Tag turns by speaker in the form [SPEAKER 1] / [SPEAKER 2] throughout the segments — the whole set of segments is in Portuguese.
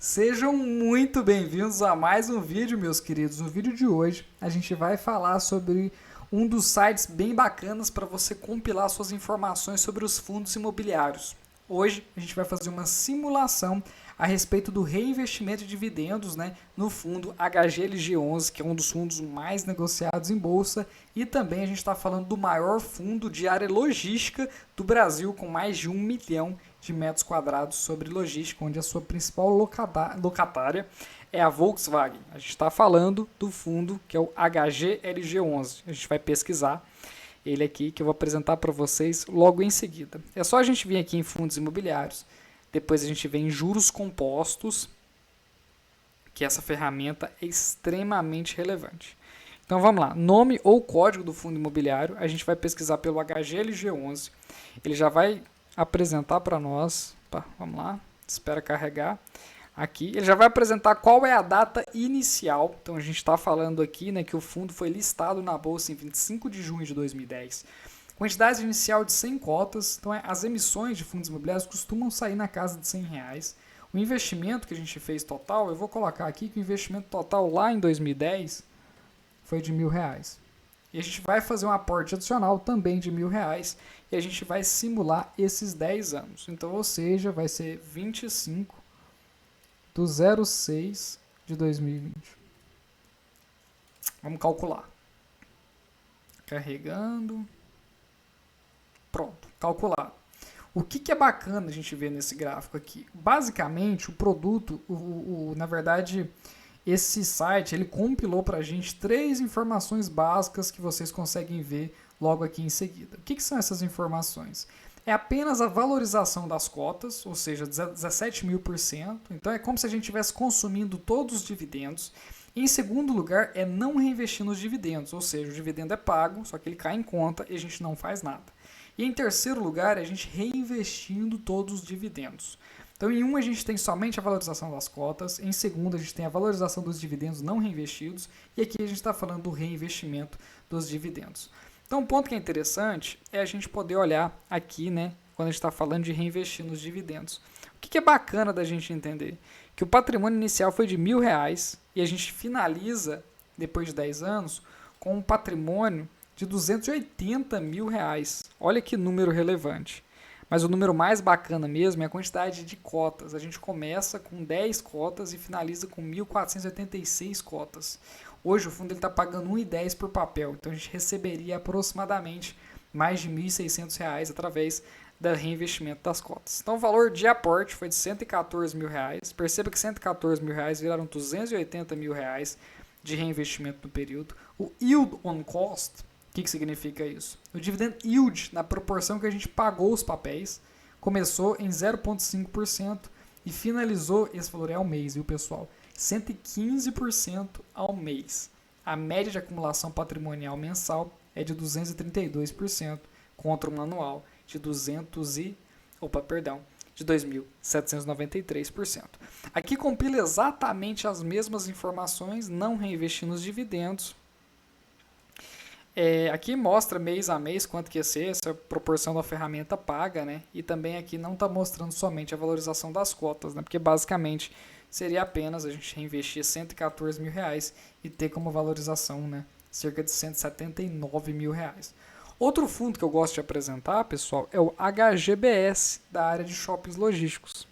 [SPEAKER 1] Sejam muito bem-vindos a mais um vídeo, meus queridos. No vídeo de hoje, a gente vai falar sobre um dos sites bem bacanas para você compilar suas informações sobre os fundos imobiliários. Hoje, a gente vai fazer uma simulação a respeito do reinvestimento de dividendos, no fundo HGLG11, que é um dos fundos mais negociados em bolsa, e também a gente está falando do maior fundo de área logística do Brasil, com mais de 1 milhão de metros quadrados sobre logística, onde a sua principal locatária é a Volkswagen. A gente está falando do fundo que é o HGLG11. A gente vai pesquisar ele aqui, que eu vou apresentar para vocês logo em seguida. É só a gente vir aqui em fundos imobiliários, depois a gente vem em juros compostos, que essa ferramenta é extremamente relevante. Então vamos lá, nome ou código do fundo imobiliário, a gente vai pesquisar pelo HGLG11, ele já vai apresentar para nós, vamos lá, espera carregar, aqui, ele já vai apresentar qual é a data inicial, então a gente está falando aqui que o fundo foi listado na bolsa em 25 de junho de 2010, quantidade inicial de 100 cotas, então as emissões de fundos imobiliários costumam sair na casa de R$ 100. O investimento que a gente fez total, eu vou colocar aqui que o investimento total lá em 2010 foi de R$ 1.000. E a gente vai fazer um aporte adicional também de R$ 1.000 e a gente vai simular esses 10 anos. Então, ou seja, vai ser 25/06 de 2020. Vamos calcular. Carregando. Pronto, calculado. O que é bacana a gente ver nesse gráfico aqui? Basicamente, o produto, na verdade, esse site ele compilou para a gente 3 informações básicas que vocês conseguem ver logo aqui em seguida. O que são essas informações? É apenas a valorização das cotas, ou seja, 17.000%. Então é como se a gente estivesse consumindo todos os dividendos. Em segundo lugar, é não reinvestir nos dividendos, ou seja, o dividendo é pago, só que ele cai em conta e a gente não faz nada. E em terceiro lugar, é a gente reinvestindo todos os dividendos. Então, em um, a gente tem somente a valorização das cotas, em segundo, a gente tem a valorização dos dividendos não reinvestidos, e aqui a gente está falando do reinvestimento dos dividendos. Então, um ponto que é interessante é a gente poder olhar aqui, quando a gente está falando de reinvestir nos dividendos. O que é bacana da gente entender? Que o patrimônio inicial foi de R$ 1.000 e a gente finaliza, depois de 10 anos, com um patrimônio de R$ 280.000. Olha que número relevante. Mas o número mais bacana mesmo é a quantidade de cotas. A gente começa com 10 cotas e finaliza com 1.486 cotas. Hoje o fundo está pagando R$ 1,10 por papel, então a gente receberia aproximadamente mais de R$ 1.600 através do reinvestimento das cotas. Então o valor de aporte foi de R$ 114.000. Perceba que R$ 114.000 viraram R$ 280.000 de reinvestimento no período. O yield on cost, o que significa isso? O dividend yield, na proporção que a gente pagou os papéis, começou em 0,5% e finalizou, esse valor é ao mês, viu pessoal? 115% ao mês. A média de acumulação patrimonial mensal é de 232%, contra um anual de 2.793%. Aqui compila exatamente as mesmas informações, não reinvestindo nos dividendos. Aqui mostra mês a mês quanto que ia ser essa proporção da ferramenta paga, E também aqui não está mostrando somente a valorização das cotas, Porque basicamente seria apenas a gente reinvestir R$ 114.000 e ter como valorização, cerca de R$ 179.000. Outro fundo que eu gosto de apresentar, pessoal, é o HGBS, da área de shoppings logísticos.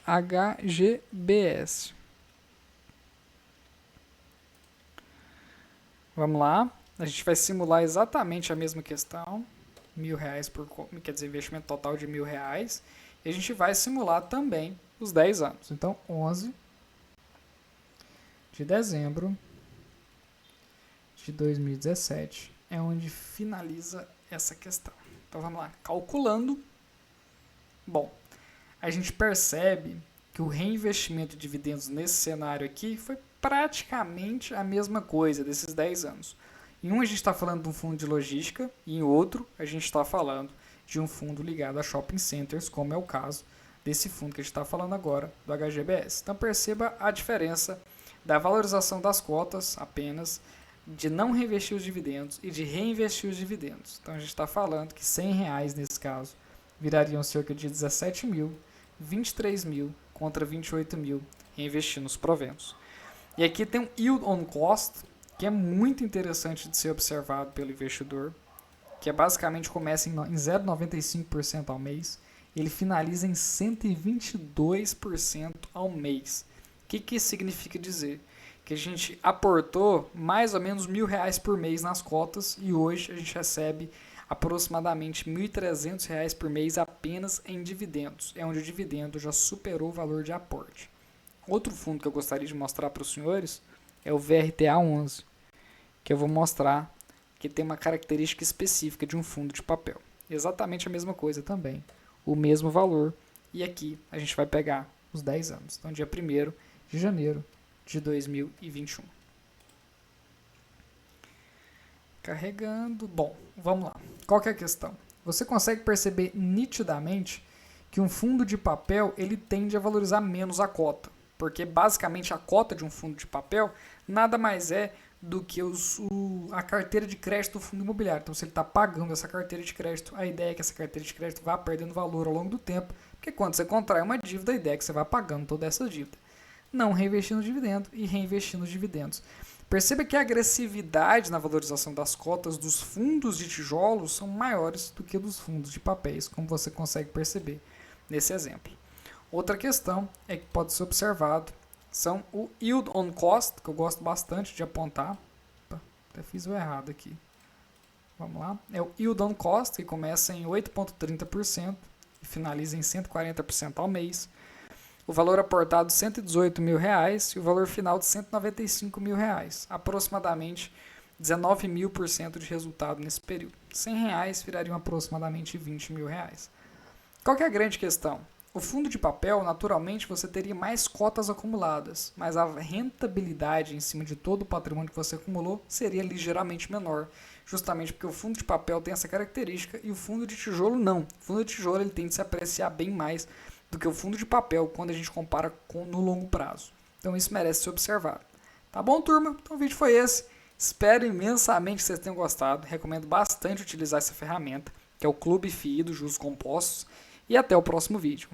[SPEAKER 1] HGBS. Vamos lá, a gente vai simular exatamente a mesma questão, investimento total de R$ 1.000, e a gente vai simular também os 10 anos. Então, 11 de dezembro de 2017 é onde finaliza essa questão. Então, vamos lá, calculando. Bom, a gente percebe que o reinvestimento de dividendos nesse cenário aqui foi praticamente a mesma coisa desses 10 anos. Em um a gente está falando de um fundo de logística e em outro a gente está falando de um fundo ligado a shopping centers, como é o caso desse fundo que a gente está falando agora, do HGBS. Então perceba a diferença da valorização das cotas apenas, de não reinvestir os dividendos e de reinvestir os dividendos. Então a gente está falando que R$ 100 nesse caso virariam cerca de R$ 17.000 23 mil contra 28 mil reinvestindo os proventos. E aqui tem um yield on cost, que é muito interessante de ser observado pelo investidor, que é basicamente começa em 0,95% ao mês, ele finaliza em 122% ao mês. O que isso significa dizer? Que a gente aportou mais ou menos R$1.000 por mês nas cotas e hoje a gente recebe aproximadamente R$1.300 por mês apenas em dividendos. É onde o dividendo já superou o valor de aporte. Outro fundo que eu gostaria de mostrar para os senhores é o VRTA11, que eu vou mostrar que tem uma característica específica de um fundo de papel. Exatamente a mesma coisa também, o mesmo valor. E aqui a gente vai pegar os 10 anos. Então, dia 1º de janeiro de 2021. Carregando. Bom, vamos lá. Qual que é a questão? Você consegue perceber nitidamente que um fundo de papel ele tende a valorizar menos a cota. Porque basicamente a cota de um fundo de papel nada mais é do que a carteira de crédito do fundo imobiliário. Então, se ele está pagando essa carteira de crédito, a ideia é que essa carteira de crédito vá perdendo valor ao longo do tempo, porque quando você contrai uma dívida, a ideia é que você vá pagando toda essa dívida. Não reinvestir no dividendo e reinvestir nos dividendos. Perceba que a agressividade na valorização das cotas dos fundos de tijolos são maiores do que dos fundos de papéis, como você consegue perceber nesse exemplo. Outra questão é que pode ser observado são o yield on cost, que eu gosto bastante de apontar. Opa, até fiz o errado aqui. Vamos lá. É o yield on cost, que começa em 8,30% e finaliza em 140% ao mês. O valor aportado R$ 118 mil e o valor final de R$ 195 mil, aproximadamente 19.000% de resultado nesse período. R$ 100 virariam aproximadamente R$ 20 mil. Qual que é a grande questão? O fundo de papel, naturalmente, você teria mais cotas acumuladas, mas a rentabilidade em cima de todo o patrimônio que você acumulou seria ligeiramente menor, justamente porque o fundo de papel tem essa característica e o fundo de tijolo não. O fundo de tijolo ele tende a se apreciar bem mais do que o fundo de papel quando a gente compara no longo prazo. Então isso merece ser observado. Tá bom, turma? Então o vídeo foi esse. Espero imensamente que vocês tenham gostado. Recomendo bastante utilizar essa ferramenta, que é o Clube FI dos Juros Compostos. E até o próximo vídeo.